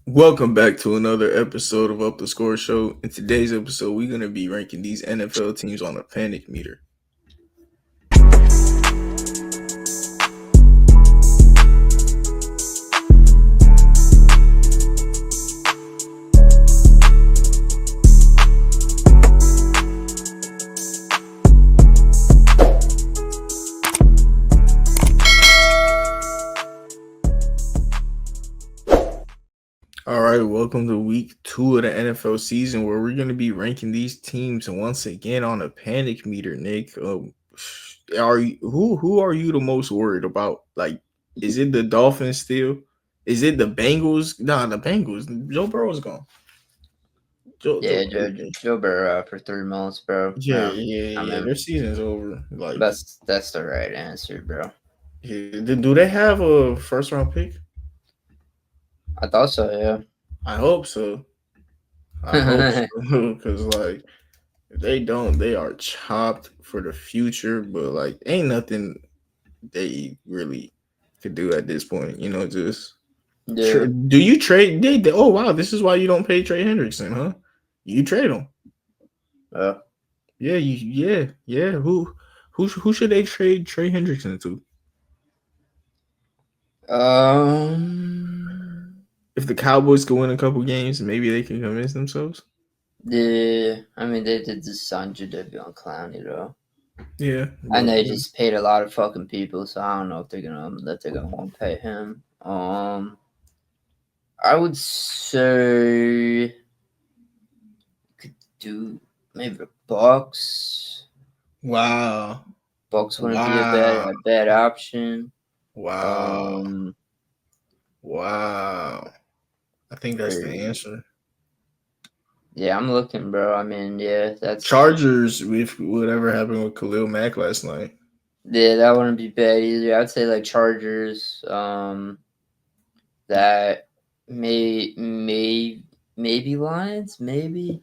Welcome back to another episode of Up the Score Show. In today's episode, we're going to be ranking these NFL teams on a panic meter. All right, welcome to week 2 of the NFL season, where we're going to be ranking these teams once again on a panic meter. Nick, who are you the most worried about? Like, is it the Dolphins still? Is it the Bengals? Nah, the Bengals. Joe Burrow's gone. Yeah, Joe Burrow for 3 months, bro. Yeah. Their season's over. Like, That's the right answer, bro. yeah. Do they have a first round pick? I thought so, yeah. I hope so. Because like, if they don't, they are chopped for the future. But like, ain't nothing they really could do at this point. Just Yeah. do you trade? Oh wow, this is why you don't pay Trey Hendrickson, huh? You trade him. Yeah. Who should they trade Trey Hendrickson to? If the Cowboys go win a couple games, maybe they can convince themselves. Yeah, I mean they did just sign Jadeveon Clowney though. Yeah, And they just paid a lot of fucking people, so I don't know if they're gonna want to pay him. I would say could do maybe the Bucks. Wow. Bucks wouldn't be a bad option. Wow. I think that's the answer. Yeah, I'm looking, bro. I mean, yeah, that's Chargers with whatever happened with Khalil Mack last night. Yeah, that wouldn't be bad either. I'd say like Chargers. That maybe Lions, maybe.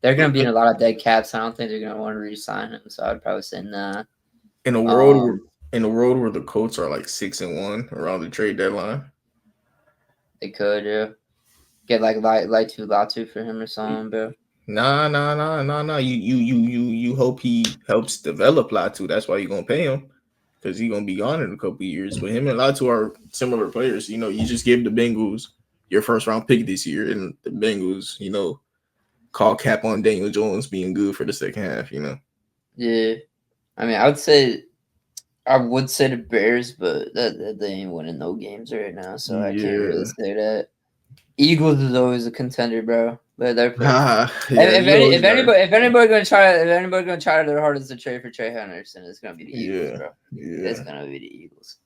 They're gonna be in a lot of dead caps. I don't think they're gonna want to re-sign him, so I'd probably say nah. In a world where the Colts are like 6-1 around the trade deadline, they could get like Latu for him or something, bro. Nah. You hope he helps develop Latu. That's why you're gonna pay him, because he's gonna be gone in a couple of years. But him and Latu are similar players. You just give the Bengals your first round pick this year, and the Bengals, call cap on Daniel Jones being good for the second half. Yeah, I mean, I would say the Bears, but that they ain't winning no games right now, so I can't really say that. Eagles is always a contender, bro. But they're if anybody gonna try their hardest to trade for Trey Henderson, it's gonna be the Eagles, bro. Yeah. It's gonna be the Eagles.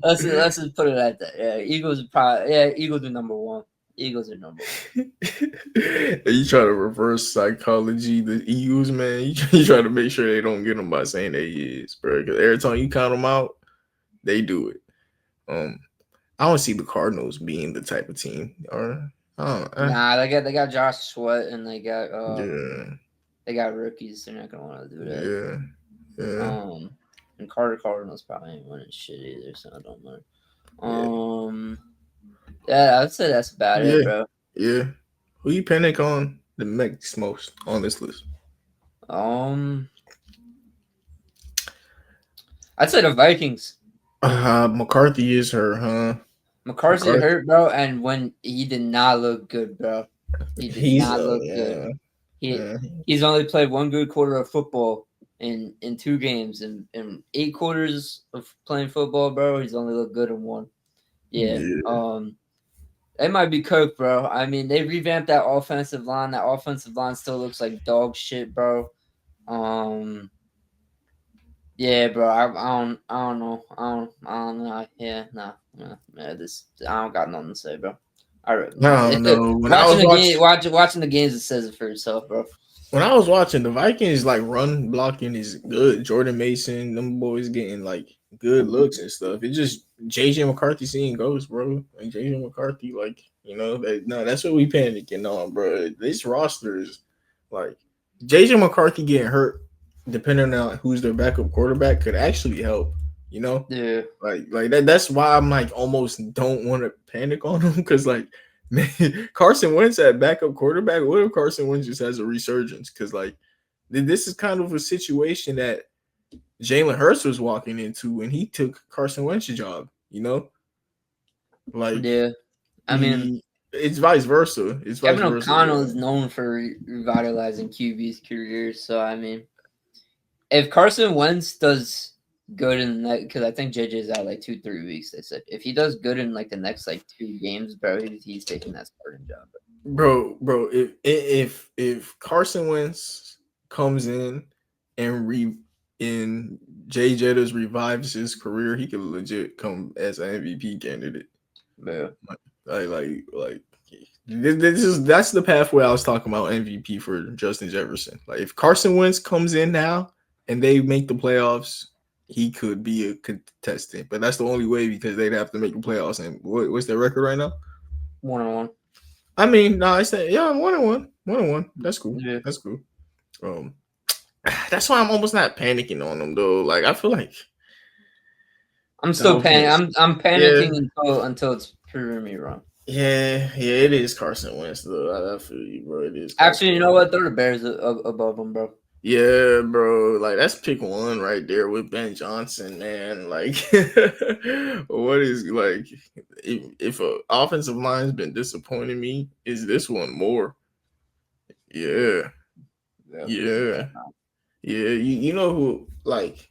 let's just put it like that. Yeah, Eagles are number one. Eagles are number one. You try to reverse psychology, the Eagles, man. You try to make sure they don't get them by saying they is, bro. Because every time you count them out, they do it. I don't see the Cardinals being the type of team. Nah, they got Josh Sweat and they got rookies. They're not gonna want to do that. Yeah. And Cardinals probably ain't winning shit either, so I don't know. Yeah, I'd say that's about it, bro. Yeah. Who you panic on the next most on this list? I'd say the Vikings. McCarthy is hurt, huh? McCarthy hurt, bro, and when he did not look good, bro. He did not look good. He's only played one good quarter of football in 2 games. In 8 quarters of playing football, bro, he's only looked good in 1. Yeah. It might be Coke, bro. I mean, they revamped that offensive line. That offensive line still looks like dog shit, bro. Yeah, bro. I don't know. I don't know. Yeah, nah. I don't got nothing to say, bro. No. Watching the games, it says it for itself, bro. When I was watching, the Vikings like run blocking is good. Jordan Mason, them boys getting like good looks and stuff. It's just JJ McCarthy seeing ghosts, bro. Like JJ McCarthy, that's what we panicking on, bro. This roster is like JJ McCarthy getting hurt, depending on who's their backup quarterback, could actually help. You know, Yeah, like that. That's why I'm like almost don't want to panic on him because like, man, Carson Wentz at backup quarterback. What if Carson Wentz just has a resurgence? Because like, this is kind of a situation that Jalen Hurts was walking into when he took Carson Wentz's job. You know, like yeah. I mean, it's vice versa. It's vice Kevin versa. O'Connell is known for revitalizing QB's careers. So I mean, if Carson Wentz does good in that, because I think JJ's out like 2-3 weeks. They said if he does good in like the next like 2 games, bro, he's taking that starting job. Bro. If Carson Wentz comes in and Jay Jettas revives his career, he could legit come as an MVP candidate. Yeah. Like that's the pathway I was talking about MVP for Justin Jefferson. Like if Carson Wentz comes in now and they make the playoffs, he could be a contestant. But that's the only way because they'd have to make the playoffs. And what's their record right now? 1-1. I mean, no, I said 1-1. 1-1. That's cool. Yeah. That's cool. That's why I'm almost not panicking on them though. Like I feel like I'm still panicking. I'm panicking until it's proven me wrong. Yeah, it is Carson Wentz though. I feel you, bro. It is. Actually, you know what? Throw the Bears above them, bro. Yeah, bro. Like that's pick one right there with Ben Johnson, man. Like, what is like if an offensive line's been disappointing me, is this one more? Yeah. You know who? Like,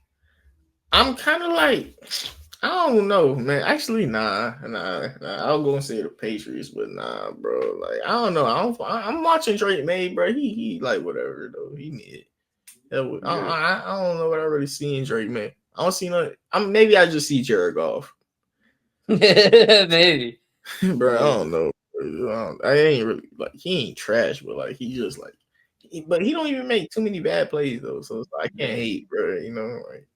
I'm kind of like. I don't know, man. Actually, nah. I'll go and say the Patriots, but nah, bro. Like, I don't know. I'm watching Drake May, bro. He like whatever though. He mid. I don't know what I really see in Drake May. I don't see no. Maybe I just see Jared Goff. Maybe, bro. I don't know. I ain't really like he ain't trash, but like he just like. But he don't even make too many bad plays though, so it's like, I can't hate, bro. You know, like.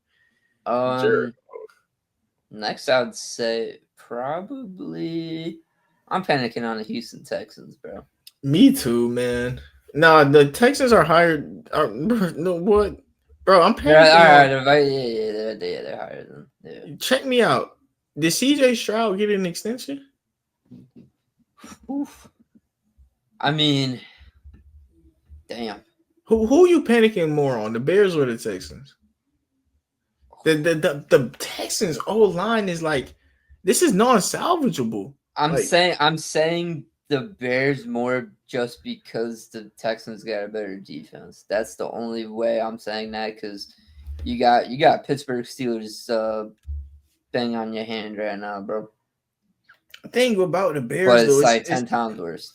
Jared Next, I'd say probably I'm panicking on the Houston Texans, bro. Me too, man. Nah, the Texans are higher. No, what, bro? I'm panicking. They're higher than. Yeah. Check me out. Did CJ Stroud get an extension? Oof. I mean, damn. Who are you panicking more on, the Bears or the Texans? The Texans' old line is like, this is non-salvageable. I'm saying the Bears more just because the Texans got a better defense. That's the only way I'm saying that, because you got Pittsburgh Steelers bang on your hand right now, bro. The thing about the Bears, but it's like 10 times worse.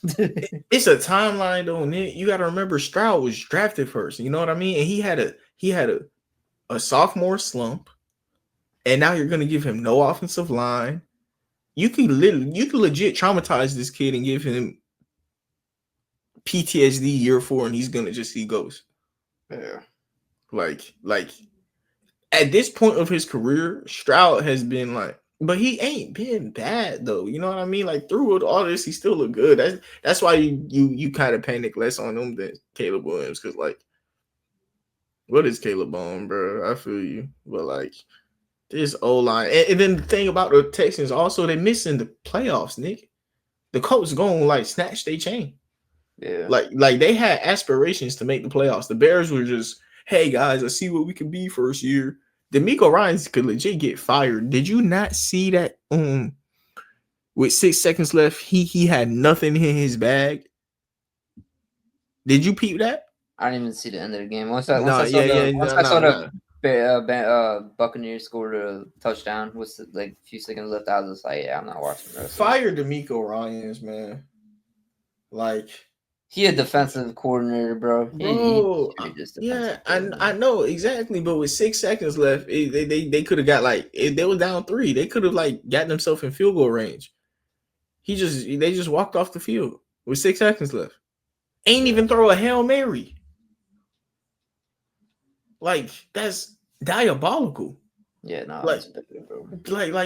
It's a timeline though, Nick. You got to remember Stroud was drafted first. You know what I mean? And he had a sophomore slump, and now you're gonna give him no offensive line. You could legit traumatize this kid and give him PTSD year 4, and he's gonna just see ghosts. Yeah. Like at this point of his career, Stroud has been like, but he ain't been bad though. You know what I mean? Like through all this, he still look good. That's why you kind of panic less on him than Caleb Williams, because like, what is Caleb on, bro? I feel you, but like this O-line, and then the thing about the Texans also, they're missing the playoffs, Nick. The coach going like snatch their chain. Yeah, like they had aspirations to make the playoffs. The Bears were just, hey guys, let's see what we can be first year. DeMeco Ryans could legit get fired. Did you not see that? With 6 seconds left, he had nothing in his bag. Did you peep that? I didn't even see the end of the game. Once I saw the Buccaneers scored a touchdown with like a few seconds left, I was just like, yeah, I'm not watching the rest. Fire DeMeco Ryans, man. Like, he a defensive coordinator, bro. I know exactly. But with 6 seconds left, they could have got like, if they were down 3, they could have like gotten themselves in field goal range. They just walked off the field with 6 seconds left. Ain't even throw a Hail Mary. Like, that's diabolical. Yeah, no, like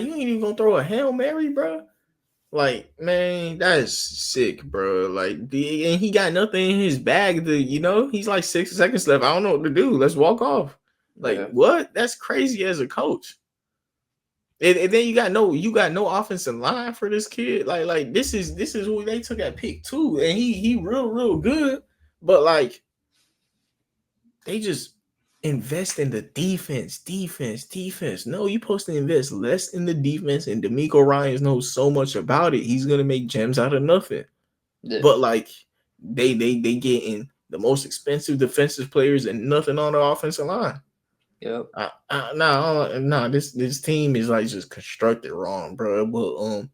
you ain't even gonna throw a Hail Mary, bro. Like, man, that's sick, bro. Like, and he got nothing in his bag. He's like 6 seconds left. I don't know what to do. Let's walk off. Like, what? That's crazy as a coach. And then you got no offensive line for this kid. Like this is who they took at pick 2, and he real good, but like they just invest in the defense. No, you supposed to invest less in the defense, and D'Amico Ryans knows so much about it. He's gonna make gems out of nothing. Yeah. But like they getting the most expensive defensive players and nothing on the offensive line. Yep. No, this team is like just constructed wrong, bro. But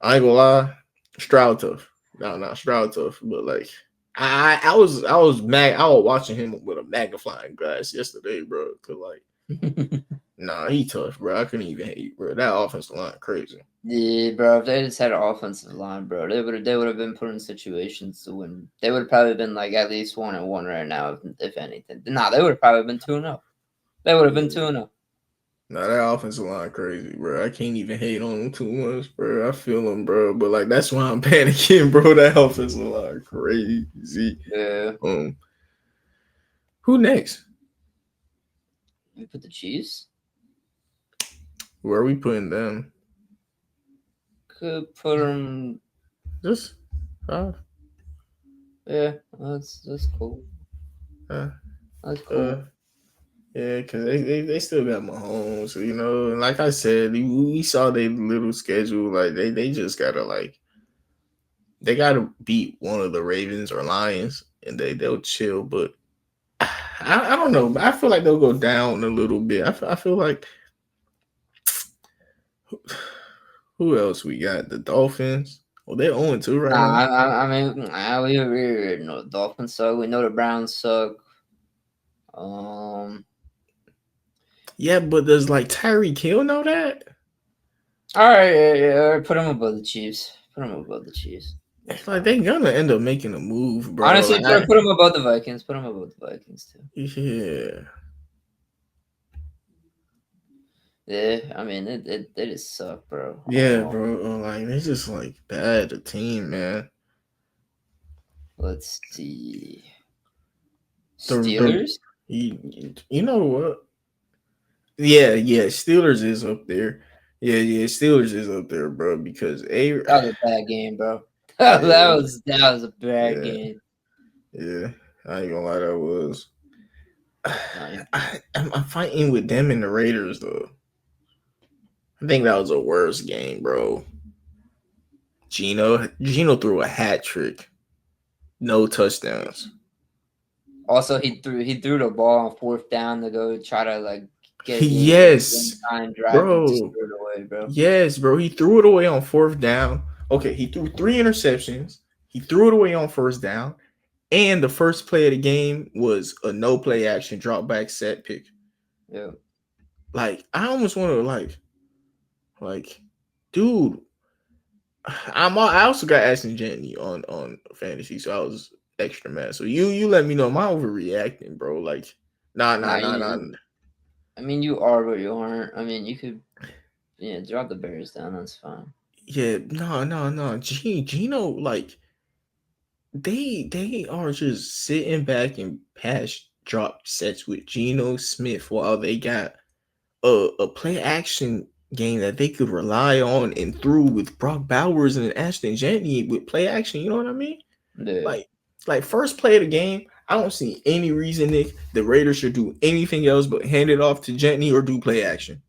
I ain't gonna lie, Stroud tough. No, Stroud tough. But like I was mad. I was watching him with a magnifying glass yesterday, bro. Cause like, nah, he tough, bro. I couldn't even hate, bro. That offensive line crazy. Yeah, bro. If they just had an offensive line, bro, they would have been put in situations to win. They would have probably been like at least 1-1 right now, if anything. Nah, they would have probably been 2-0. They would have been 2-0. Nah, that offensive line crazy, bro. I can't even hate on them too much, bro. I feel them, bro. But like that's why I'm panicking, bro. That offensive line crazy. Yeah. Who next? We put the Chiefs. Where are we putting them? Could put them just 5. Yeah, that's cool. That's cool. Yeah, because they still got Mahomes, you know. And like I said, we saw their little schedule. Like they just gotta they gotta beat one of the Ravens or Lions, and they'll chill. But I don't know. I feel like they'll go down a little bit. I feel like who else we got? The Dolphins. Well, they're 0-2 right now. I mean, we know the Dolphins suck. We know the Browns suck. Yeah, but does like Tyreek Hill know that? All right, yeah. Put him above the Chiefs. It's like they're gonna end up making a move, bro. Honestly, put them above the Vikings. Put them above the Vikings too. Yeah. Yeah, I mean, they just suck, bro. Yeah, bro. Like they just like bad the team, man. Let's see. Steelers. You know what? Yeah. Steelers is up there. Yeah. Steelers is up there, bro. Because that was a bad game, bro. that was a bad game. Yeah, I ain't gonna lie, that was. I'm fighting with them and the Raiders though. I think that was a worse game, bro. Gino threw a hat trick. No touchdowns. Also, he threw the ball on 4th down to go try to like get bro. Threw it away, bro. Yes, bro. He threw it away on 4th down. Okay, he threw 3 interceptions. He threw it away on 1st down. And the first play of the game was a no play action drop back set pick. Yeah. Like, I almost want to like, dude. I also got Ashton Jantny on fantasy, so I was extra mad. So you let me know. Am I overreacting, bro? Like, nah. I mean, you are, but you aren't. I mean, you could, drop the Bears down. That's fine. Yeah, no. Gino, like, they are just sitting back and pass drop sets with Geno Smith while they got a play action game that they could rely on and through with Brock Bowers and Ashton Jantny with play action. You know what I mean? Yeah. Like first play of the game, I don't see any reason, Nick, the Raiders should do anything else but hand it off to Jantny or do play action.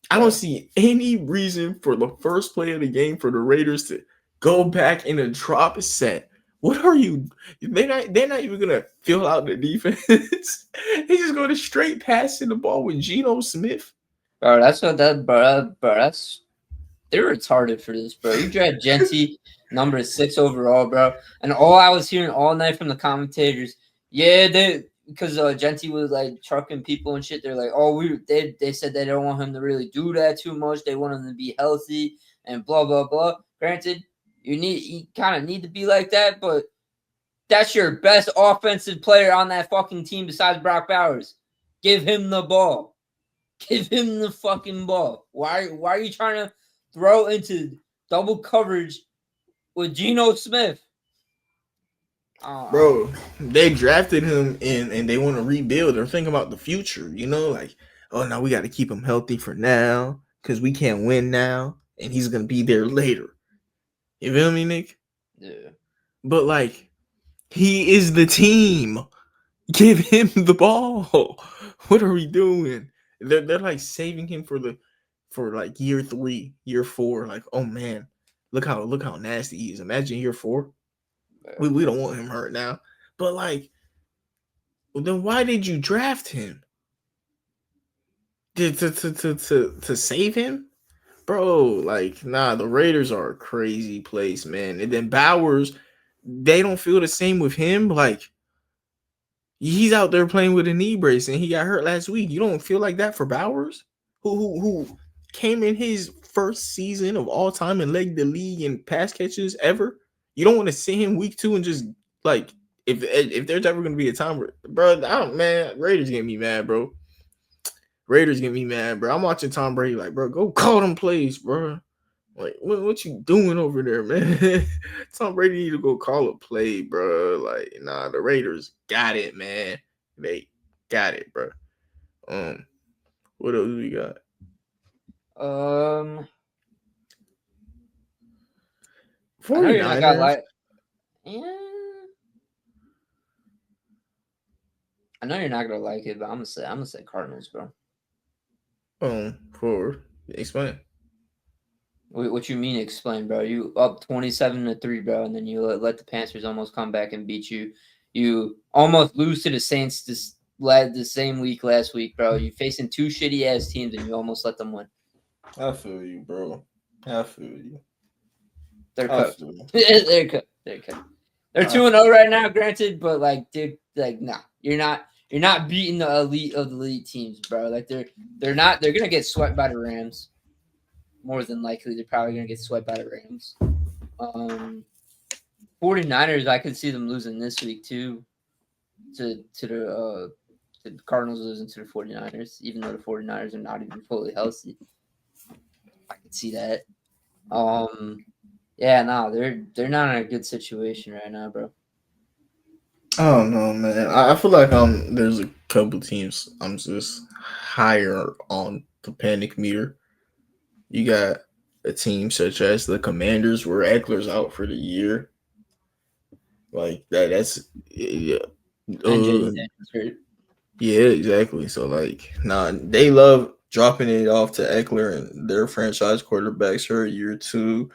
I don't see any reason for the first play of the game for the Raiders to go back in a drop set. What are you? They're not even gonna fill out the defense. They just go to straight passing the ball with Geno Smith. Bro, that's they're retarded for this, bro. You draft Genty number 6 overall, bro. And all I was hearing all night from the commentators, because Genty was like trucking people and shit. They're like, they said they don't want him to really do that too much. They want him to be healthy and blah blah blah. Granted, you kind of need to be like that, but that's your best offensive player on that fucking team besides Brock Bowers. Give him the ball. Give him the fucking ball. Why are you trying to throw into double coverage with Geno Smith? Bro, they drafted him and they want to rebuild. They're thinking about the future, like, oh, now we got to keep him healthy for now. because we can't win now, and he's gonna be there later. You feel me, Nick? Yeah. But like, he is the team. Give him the ball. What are we doing? They're like saving him for like year 3, year 4. Like, oh man, look how nasty he is. Imagine year 4. We don't want him hurt now. But like, well, then why did you draft him? To save him? Bro, like, nah, the Raiders are a crazy place, man. And then Bowers, they don't feel the same with him. Like, he's out there playing with a knee brace and he got hurt last week. You don't feel like that for Bowers, who came in his first season of all time and led the league in pass catches ever. You don't want to see him week 2 and just like, if there's ever gonna be a time where, bro, I don't, man, Raiders get me mad, bro. Raiders get me mad, bro. I'm watching Tom Brady like, bro, go call them plays, bro. Like, what you doing over there, man? Tom Brady need to go call a play, bro. Like, nah, the Raiders got it, man. They got it, bro. What else we got? I know you're not gonna like. Yeah. I know you're not gonna like it, but I'm gonna say Cardinals, bro. Explain. What you mean explain, bro? You up 27-3, bro, and then you let the Panthers almost come back and beat you. You almost lose to the Saints the same week last week, bro. You facing 2 shitty ass teams and you almost let them win. I feel you, bro. I feel you. They're cooked. They're cooked. They're 2-0 right now, granted, but like, dude, like, nah, you're not beating the elite of the elite teams, bro. Like, they're gonna get swept by the Rams. More than likely, they're probably going to get swept by the Rams. 49ers, I could see them losing this week, too, to the Cardinals losing to the 49ers, even though the 49ers are not even fully healthy. I could see that. Yeah, no, they're not in a good situation right now, bro. I don't know, man. I feel like there's a couple teams I'm just higher on the panic meter. You got a team such as the Commanders, where Eckler's out for the year. Like that's yeah. Yeah, exactly. So like, nah, they love dropping it off to Eckler and their franchise quarterbacks for year 2.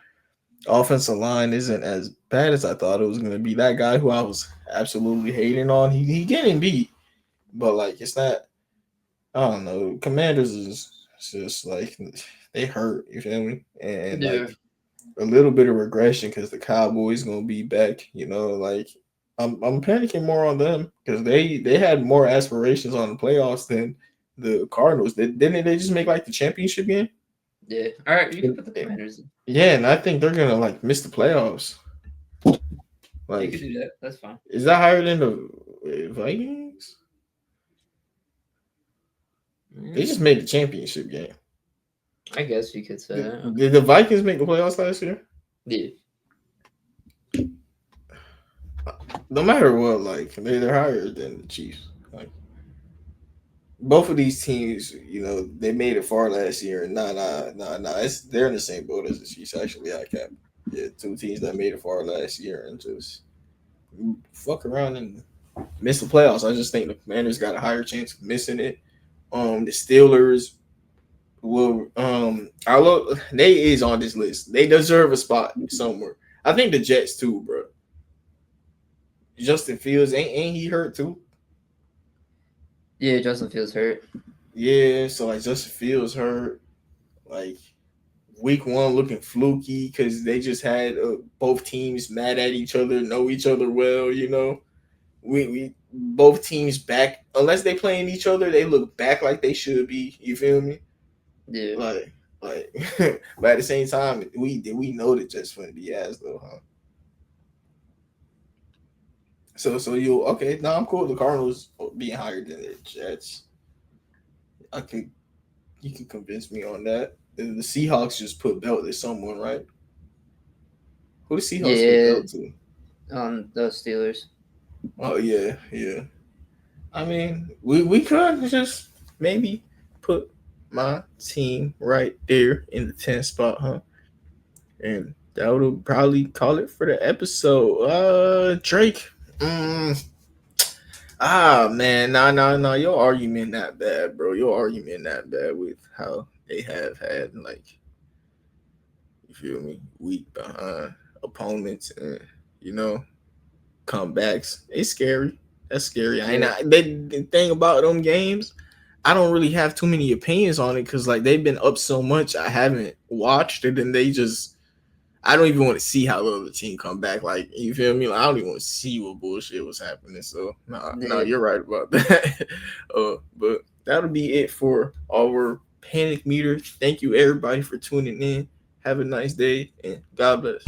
Offensive line isn't as bad as I thought it was going to be. That guy who I was absolutely hating on, he getting beat, but like, it's not. I don't know. Commanders is just like, they hurt. You feel me? And like a little bit of regression because the Cowboys gonna be back. You know, like, I'm panicking more on them because they had more aspirations on the playoffs than the Cardinals. Didn't they just make like the championship game? Yeah. All right, you can put the Commanders in. Yeah, and I think they're gonna like miss the playoffs. Like, you can do that. That's fine. Is that higher than the Vikings? They just made the championship game. I guess you could say that. Did the Vikings make the playoffs last year? Yeah. No matter what, like, they're higher than the Chiefs. Like, both of these teams, you know, they made it far last year, and nah. They're in the same boat as the Chiefs. Actually, I cap. Yeah, 2 teams that made it far last year and just fuck around and miss the playoffs. I just think the Commanders got a higher chance of missing it. The Steelers will I look, they is on this list. They deserve a spot somewhere. I think the Jets too, bro. Justin Fields ain't he hurt too? Yeah, Justin Fields hurt. Yeah, so like Justin Fields hurt. Like week 1 looking fluky because they just had both teams mad at each other, know each other well. You know, we both teams back unless they playing each other, they look back like they should be. You feel me? Yeah. Like, but at the same time, we know that Jets going to be ass though, huh? So you okay? No, I'm cool with the Cardinals being higher than the Jets. You can convince me on that. The Seahawks just put belt to someone, right? Who the Seahawks put belt to? The Steelers. Oh yeah. I mean, we could just maybe put my team right there in the 10th spot, huh? And that would probably call it for the episode. Drake. Man, nah. Your argument not bad, bro. Your argument not bad with how they have had like, you feel me, weak behind opponents and you know comebacks. It's scary. That's scary. The thing about them games, I don't really have too many opinions on it because like they've been up so much, I haven't watched it, and I don't even want to see how the other team come back. Like, you feel me? Like, I don't even want to see what bullshit was happening. So, nah, you're right about that. But that'll be it for our panic meter. Thank you, everybody, for tuning in. Have a nice day, and God bless.